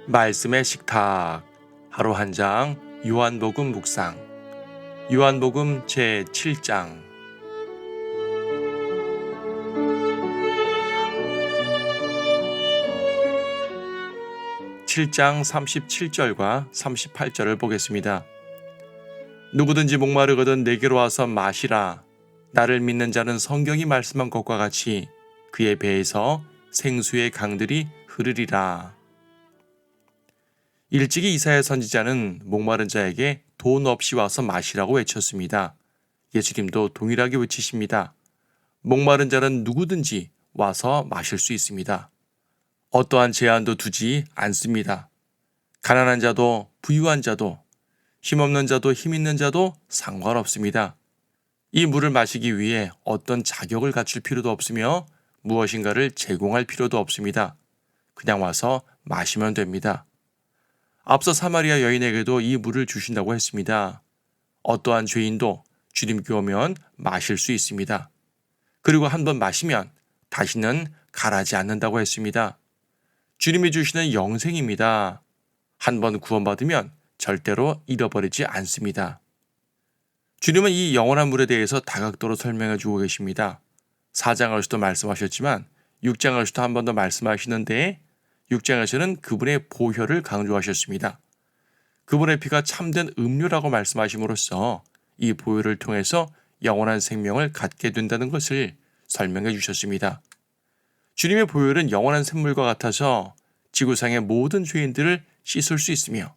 말씀의 식탁 하루 한 장 요한복음 묵상 요한복음 제7장 7장 37절과 38절을 보겠습니다. 누구든지 목마르거든 내게로 와서 마시라. 나를 믿는 자는 성경이 말씀한 것과 같이 그의 배에서 생수의 강들이 흐르리라. 일찍이 이사야 선지자는 목마른 자에게 돈 없이 와서 마시라고 외쳤습니다. 예수님도 동일하게 외치십니다. 목마른 자는 누구든지 와서 마실 수 있습니다. 어떠한 제한도 두지 않습니다. 가난한 자도 부유한 자도 힘없는 자도 힘있는 자도 상관없습니다. 이 물을 마시기 위해 어떤 자격을 갖출 필요도 없으며 무엇인가를 제공할 필요도 없습니다. 그냥 와서 마시면 됩니다. 앞서 사마리아 여인에게도 이 물을 주신다고 했습니다. 어떠한 죄인도 주님께 오면 마실 수 있습니다. 그리고 한번 마시면 다시는 가라지 않는다고 했습니다. 주님이 주시는 영생입니다. 한번 구원받으면 절대로 잃어버리지 않습니다. 주님은 이 영원한 물에 대해서 다각도로 설명해 주고 계십니다. 4장에서도 말씀하셨지만 6장에서도 한 번 더 말씀하시는데 6장에서는 그분의 보혈을 강조하셨습니다. 그분의 피가 참된 음료라고 말씀하심으로써 이 보혈을 통해서 영원한 생명을 갖게 된다는 것을 설명해 주셨습니다. 주님의 보혈은 영원한 샘물과 같아서 지구상의 모든 죄인들을 씻을 수 있으며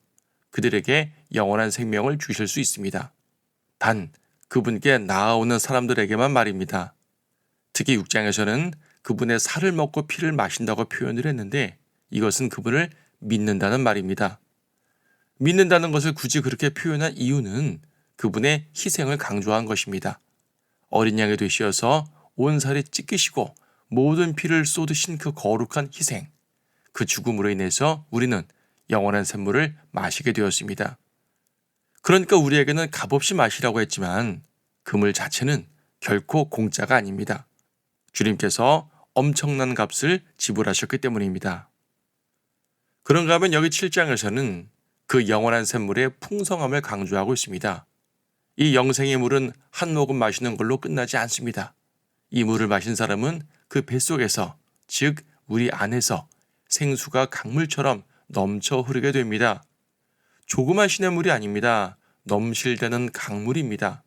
그들에게 영원한 생명을 주실 수 있습니다. 단 그분께 나아오는 사람들에게만 말입니다. 특히 6장에서는 그분의 살을 먹고 피를 마신다고 표현을 했는데 이것은 그분을 믿는다는 말입니다. 믿는다는 것을 굳이 그렇게 표현한 이유는 그분의 희생을 강조한 것입니다. 어린 양이 되시어서 온 살이 찢기시고 모든 피를 쏟으신 그 거룩한 희생, 그 죽음으로 인해서 우리는 영원한 샘물을 마시게 되었습니다. 그러니까 우리에게는 값없이 마시라고 했지만 그 물 자체는 결코 공짜가 아닙니다. 주님께서 엄청난 값을 지불하셨기 때문입니다. 그런가 하면 여기 7장에서는 그 영원한 샘물의 풍성함을 강조하고 있습니다. 이 영생의 물은 한 모금 마시는 걸로 끝나지 않습니다. 이 물을 마신 사람은 그 뱃속에서, 즉 우리 안에서 생수가 강물처럼 넘쳐 흐르게 됩니다. 조그만 시냇물이 아닙니다. 넘실대는 강물입니다.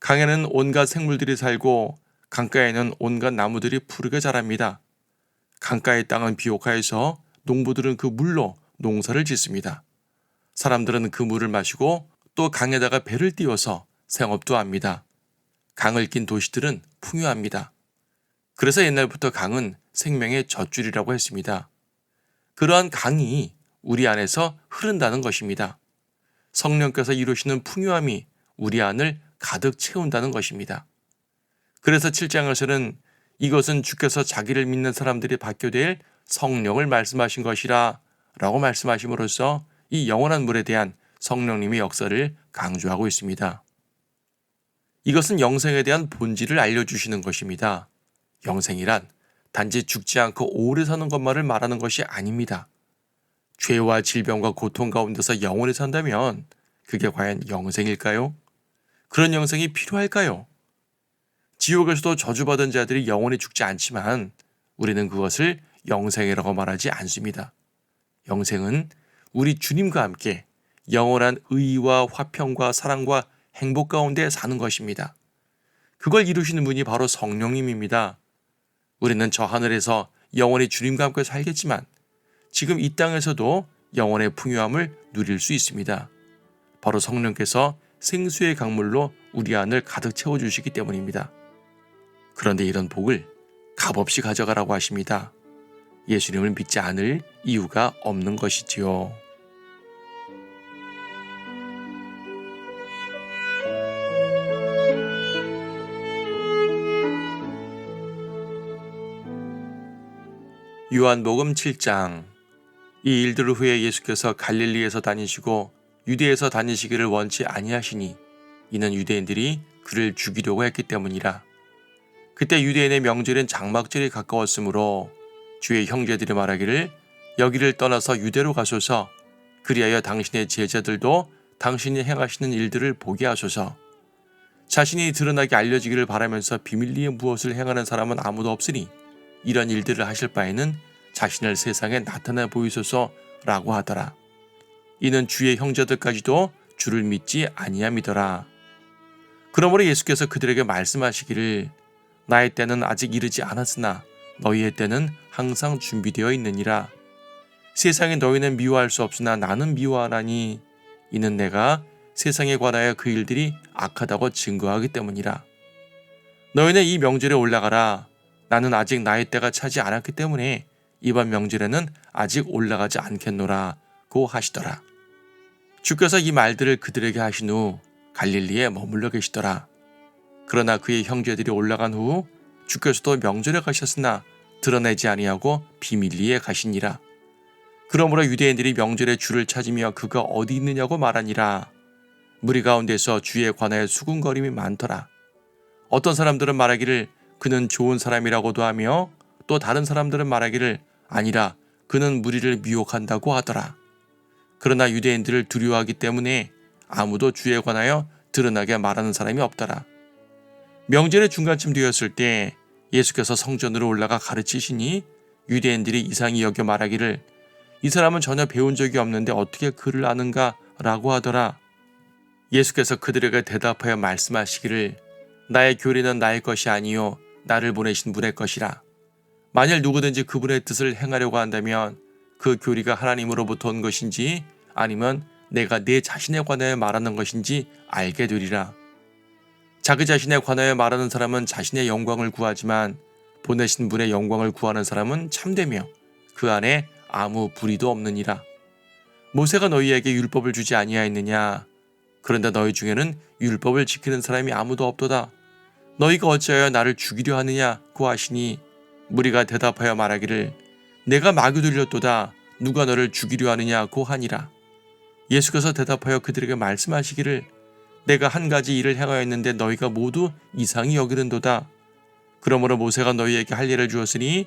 강에는 온갖 생물들이 살고 강가에는 온갖 나무들이 푸르게 자랍니다. 강가의 땅은 비옥하여서 농부들은 그 물로 농사를 짓습니다. 사람들은 그 물을 마시고 또 강에다가 배를 띄워서 생업도 합니다. 강을 낀 도시들은 풍요합니다. 그래서 옛날부터 강은 생명의 젖줄이라고 했습니다. 그러한 강이 우리 안에서 흐른다는 것입니다. 성령께서 이루시는 풍요함이 우리 안을 가득 채운다는 것입니다. 그래서 7장에서는 이것은 주께서 자기를 믿는 사람들이 받게 될 성령을 말씀하신 것이라 라고 말씀하심으로써 이 영원한 물에 대한 성령님의 역사를 강조하고 있습니다. 이것은 영생에 대한 본질을 알려주시는 것입니다. 영생이란 단지 죽지 않고 오래 사는 것만을 말하는 것이 아닙니다. 죄와 질병과 고통 가운데서 영원히 산다면 그게 과연 영생일까요? 그런 영생이 필요할까요? 지옥에서도 저주받은 자들이 영원히 죽지 않지만 우리는 그것을 영생이라고 말하지 않습니다. 영생은 우리 주님과 함께 영원한 의와 화평과 사랑과 행복 가운데 사는 것입니다. 그걸 이루시는 분이 바로 성령님입니다. 우리는 저 하늘에서 영원히 주님과 함께 살겠지만 지금 이 땅에서도 영원의 풍요함을 누릴 수 있습니다. 바로 성령께서 생수의 강물로 우리 안을 가득 채워주시기 때문입니다. 그런데 이런 복을 값없이 가져가라고 하십니다. 예수님을 믿지 않을 이유가 없는 것이지요. 요한복음 7장 이 일들 후에 예수께서 갈릴리에서 다니시고 유대에서 다니시기를 원치 아니하시니 이는 유대인들이 그를 죽이려고 했기 때문이라. 그때 유대인의 명절인 장막절이 가까웠으므로 주의 형제들이 말하기를 여기를 떠나서 유대로 가소서. 그리하여 당신의 제자들도 당신이 행하시는 일들을 보게 하소서. 자신이 드러나게 알려지기를 바라면서 비밀리에 무엇을 행하는 사람은 아무도 없으니 이런 일들을 하실 바에는 자신을 세상에 나타내 보이소서라고 하더라. 이는 주의 형제들까지도 주를 믿지 아니함이더라. 그러므로 예수께서 그들에게 말씀하시기를 나의 때는 아직 이르지 않았으나 너희의 때는 항상 준비되어 있느니라. 세상에 너희는 미워할 수 없으나 나는 미워하나니 이는 내가 세상에 관하여 그 일들이 악하다고 증거하기 때문이라. 너희는 이 명절에 올라가라. 나는 아직 나의 때가 차지 않았기 때문에 이번 명절에는 아직 올라가지 않겠노라고 하시더라. 주께서 이 말들을 그들에게 하신 후 갈릴리에 머물러 계시더라. 그러나 그의 형제들이 올라간 후 주께서도 명절에 가셨으나 드러내지 아니하고 비밀리에 가시니라. 그러므로 유대인들이 명절에 주를 찾으며 그가 어디 있느냐고 말하니라. 무리 가운데서 주에 관하여 수군거림이 많더라. 어떤 사람들은 말하기를 그는 좋은 사람이라고도 하며 또 다른 사람들은 말하기를 아니라 그는 무리를 미혹한다고 하더라. 그러나 유대인들을 두려워하기 때문에 아무도 주에 관하여 드러나게 말하는 사람이 없더라. 명절의 중간쯤 되었을 때 예수께서 성전으로 올라가 가르치시니 유대인들이 이상히 여겨 말하기를 이 사람은 전혀 배운 적이 없는데 어떻게 글을 아는가 라고 하더라. 예수께서 그들에게 대답하여 말씀하시기를 나의 교리는 나의 것이 아니요 나를 보내신 분의 것이라. 만일 누구든지 그분의 뜻을 행하려고 한다면 그 교리가 하나님으로부터 온 것인지 아니면 내가 내 자신에 관하여 말하는 것인지 알게 되리라. 자기 자신에 관하여 말하는 사람은 자신의 영광을 구하지만 보내신 분의 영광을 구하는 사람은 참되며 그 안에 아무 불의도 없느니라. 모세가 너희에게 율법을 주지 아니하였느냐? 그런데 너희 중에는 율법을 지키는 사람이 아무도 없도다. 너희가 어찌하여 나를 죽이려 하느냐고 하시니 무리가 대답하여 말하기를 내가 마귀 들렸도다. 누가 너를 죽이려 하느냐고 하니라. 예수께서 대답하여 그들에게 말씀하시기를 내가 한 가지 일을 행하였는데 너희가 모두 이상히 여기는도다. 그러므로 모세가 너희에게 할 일을 주었으니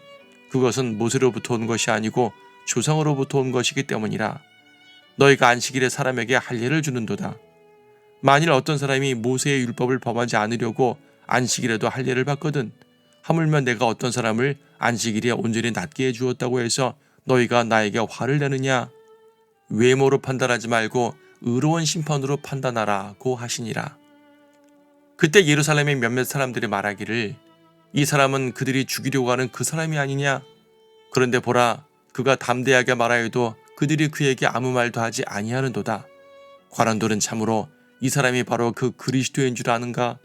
그것은 모세로부터 온 것이 아니고 조상으로부터 온 것이기 때문이라. 너희가 안식일에 사람에게 할 일을 주는도다. 만일 어떤 사람이 모세의 율법을 범하지 않으려고 안식일에도 할 일을 받거든 하물며 내가 어떤 사람을 안식일에 온전히 낫게 해주었다고 해서 너희가 나에게 화를 내느냐? 외모로 판단하지 말고 의로운 심판으로 판단하라고 하시니라. 그때 예루살렘의 몇몇 사람들이 말하기를 이 사람은 그들이 죽이려고 하는 그 사람이 아니냐? 그런데 보라, 그가 담대하게 말하여도 그들이 그에게 아무 말도 하지 아니하는도다. 관원들은 참으로 이 사람이 바로 그 그리스도인 줄 아는가?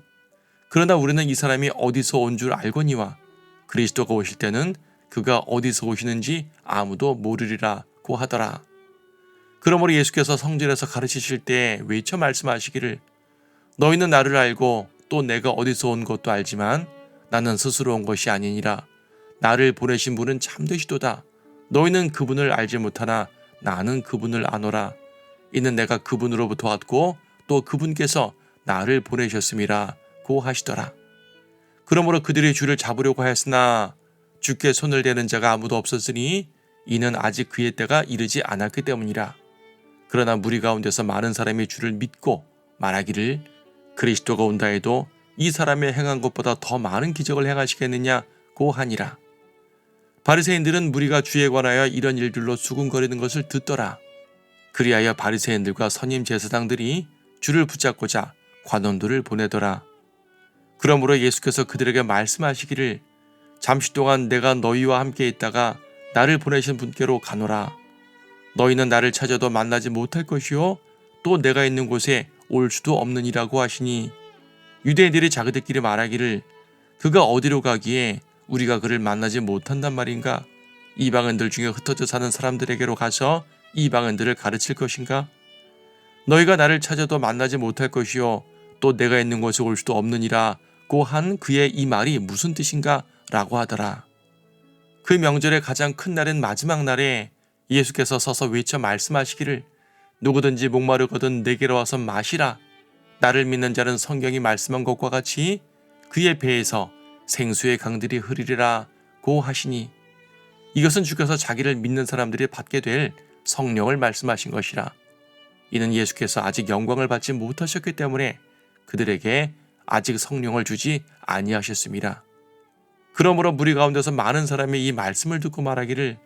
그러나 우리는 이 사람이 어디서 온 줄 알거니와 그리스도가 오실 때는 그가 어디서 오시는지 아무도 모르리라고 하더라. 그러므로 예수께서 성전에서 가르치실 때 외쳐 말씀하시기를 너희는 나를 알고 또 내가 어디서 온 것도 알지만 나는 스스로 온 것이 아니니라. 나를 보내신 분은 참되시도다. 너희는 그분을 알지 못하나 나는 그분을 아노라. 이는 내가 그분으로부터 왔고 또 그분께서 나를 보내셨음이라고 하시더라. 그러므로 그들이 주를 잡으려고 하였으나 주께 손을 대는 자가 아무도 없었으니 이는 아직 그의 때가 이르지 않았기 때문이라. 그러나 무리 가운데서 많은 사람이 주를 믿고 말하기를 그리스도가 온다 해도 이 사람의 행한 것보다 더 많은 기적을 행하시겠느냐고 하니라. 바리새인들은 무리가 주에 관하여 이런 일들로 수군거리는 것을 듣더라. 그리하여 바리새인들과 선임 제사장들이 주를 붙잡고자 관원들을 보내더라. 그러므로 예수께서 그들에게 말씀하시기를 잠시 동안 내가 너희와 함께 있다가 나를 보내신 분께로 가노라. 너희는 나를 찾아도 만나지 못할 것이요 또 내가 있는 곳에 올 수도 없느니라고 하시니 유대인들이 자기들끼리 말하기를 그가 어디로 가기에 우리가 그를 만나지 못한단 말인가? 이방인들 중에 흩어져 사는 사람들에게로 가서 이방인들을 가르칠 것인가? 너희가 나를 찾아도 만나지 못할 것이요 또 내가 있는 곳에 올 수도 없느니라고 한 그의 이 말이 무슨 뜻인가? 라고 하더라. 그 명절의 가장 큰 날인 마지막 날에 예수께서 서서 외쳐 말씀하시기를 누구든지 목마르거든 내게로 와서 마시라. 나를 믿는 자는 성경이 말씀한 것과 같이 그의 배에서 생수의 강들이 흐르리라 고 하시니 이것은 주께서 자기를 믿는 사람들이 받게 될 성령을 말씀하신 것이라. 이는 예수께서 아직 영광을 받지 못하셨기 때문에 그들에게 아직 성령을 주지 아니하셨습니다. 그러므로 무리 가운데서 많은 사람이 이 말씀을 듣고 말하기를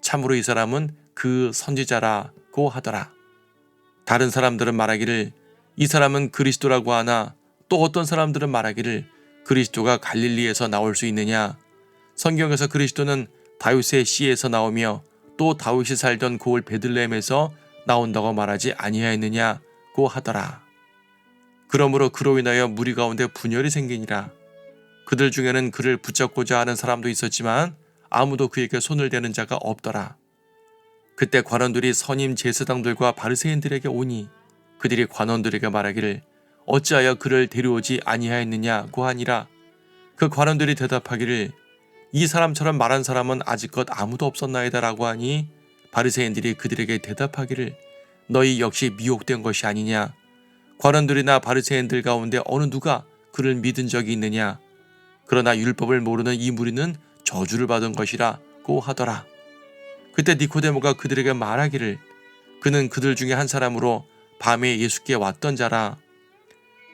참으로 이 사람은 그 선지자라고 하더라. 다른 사람들은 말하기를 이 사람은 그리스도라고 하나 또 어떤 사람들은 말하기를 그리스도가 갈릴리에서 나올 수 있느냐. 성경에서 그리스도는 다윗의 씨에서 나오며 또 다윗이 살던 고을 베들레헴에서 나온다고 말하지 아니하였느냐고 하더라. 그러므로 그로 인하여 무리 가운데 분열이 생기니라. 그들 중에는 그를 붙잡고자 하는 사람도 있었지만 아무도 그에게 손을 대는 자가 없더라. 그때 관원들이 선임 제사장들과 바리새인들에게 오니 그들이 관원들에게 말하기를 어찌하여 그를 데려오지 아니하였느냐고 하니라. 그 관원들이 대답하기를 이 사람처럼 말한 사람은 아직껏 아무도 없었나이다라고 하니 바리새인들이 그들에게 대답하기를 너희 역시 미혹된 것이 아니냐. 관원들이나 바리새인들 가운데 어느 누가 그를 믿은 적이 있느냐. 그러나 율법을 모르는 이 무리는 저주를 받은 것이라고 하더라. 그때 니코데모가 그들에게 말하기를 그는 그들 중에 한 사람으로 밤에 예수께 왔던 자라.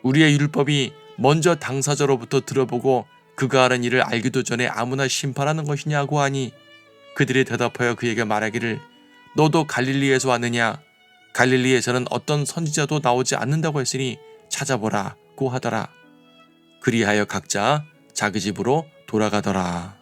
우리의 율법이 먼저 당사자로부터 들어보고 그가 하는 일을 알기도 전에 아무나 심판하는 것이냐고 하니 그들이 대답하여 그에게 말하기를 너도 갈릴리에서 왔느냐. 갈릴리에서는 어떤 선지자도 나오지 않는다고 했으니 찾아보라고 하더라. 그리하여 각자 자기 집으로 돌아가더라.